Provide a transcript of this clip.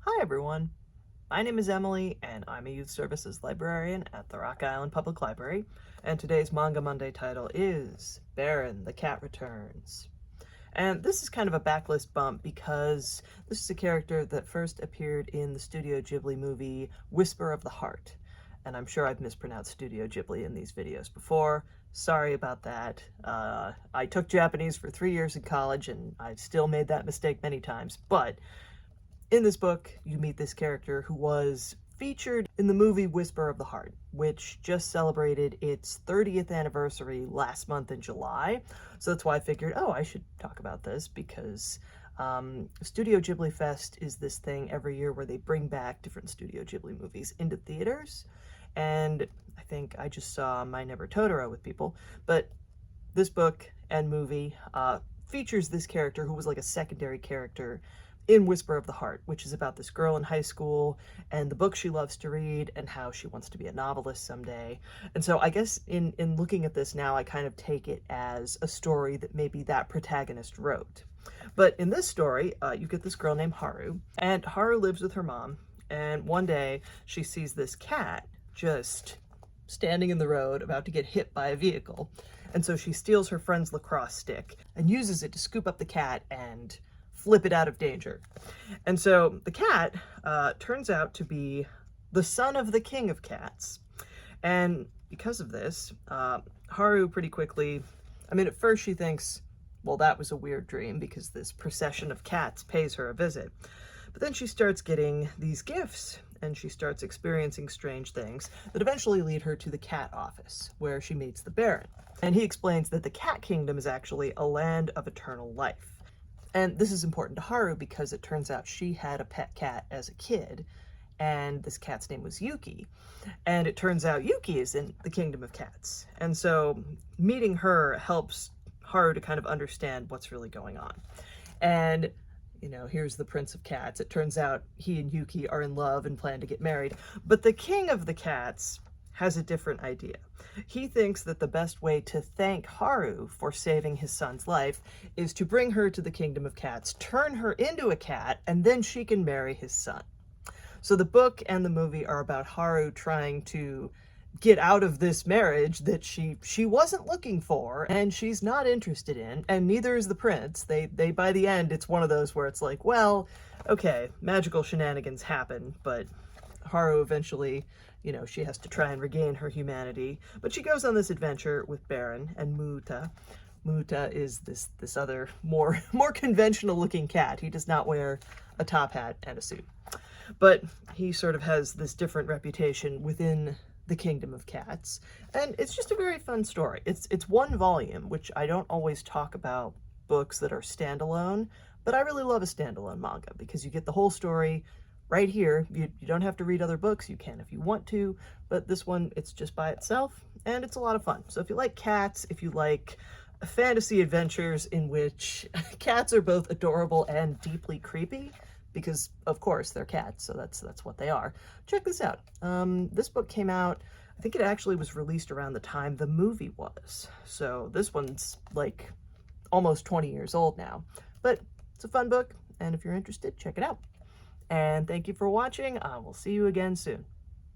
Hi everyone, my name is Emily and I'm a youth services librarian at the Rock Island Public Library, and today's Manga Monday title is Baron, the Cat Returns. And this is kind of a backlist bump because this is a character that first appeared in the Studio Ghibli movie Whisper of the Heart. And I'm sure I've mispronounced Studio Ghibli in these videos before. Sorry about that. I took Japanese for 3 years in college and I've still made that mistake many times, but in this book, you meet this character who was featured in the movie Whisper of the Heart, which just celebrated its 30th anniversary last month in July. So that's why I figured, oh, I should talk about this because Studio Ghibli Fest is this thing every year where they bring back different Studio Ghibli movies into theaters. And I think I just saw My Neighbor Totoro with people, but this book and movie features this character who was like a secondary character in Whisper of the Heart, which is about this girl in high school and the book she loves to read and how she wants to be a novelist someday. And so I guess in looking at this now, I kind of take it as a story that maybe that protagonist wrote. But in this story, you get this girl named Haru, and Haru lives with her mom, and one day she sees this cat just standing in the road about to get hit by a vehicle. And so she steals her friend's lacrosse stick and uses it to scoop up the cat and flip it out of danger. And so the cat turns out to be the son of the king of cats. And because of this, Haru pretty quickly, at first she thinks, well, that was a weird dream because this procession of cats pays her a visit. But then she starts getting these gifts and she starts experiencing strange things that eventually lead her to the cat office, where she meets the Baron. And he explains that the cat kingdom is actually a land of eternal life. And this is important to Haru because it turns out she had a pet cat as a kid, and this cat's name was Yuki. And it turns out Yuki is in the kingdom of cats. And so meeting her helps Haru to kind of understand what's really going on. And, here's the Prince of Cats. It turns out he and Yuki are in love and plan to get married. But the king of the cats has a different idea. He thinks that the best way to thank Haru for saving his son's life is to bring her to the kingdom of cats, turn her into a cat, and then she can marry his son. So the book and the movie are about Haru trying to get out of this marriage that she wasn't looking for and she's not interested in, and neither is the prince. They by the end, it's one of those where it's like, well, okay, magical shenanigans happen, but Haru eventually, she has to try and regain her humanity. But she goes on this adventure with Baron and Muta. Muta is this other more conventional looking cat. He does not wear a top hat and a suit. But he sort of has this different reputation within the kingdom of cats. And it's just a very fun story. It's one volume, which I don't always talk about books that are standalone, but I really love a standalone manga because you get the whole story right here. You don't have to read other books. You can if you want to, but this one, it's just by itself, and it's a lot of fun. So if you like cats, if you like fantasy adventures in which cats are both adorable and deeply creepy, because of course they're cats, so that's what they are, check this out. This book came out, I think it actually was released around the time the movie was. So this one's like almost 20 years old now, but it's a fun book, and if you're interested, check it out. And thank you for watching. I will see you again soon.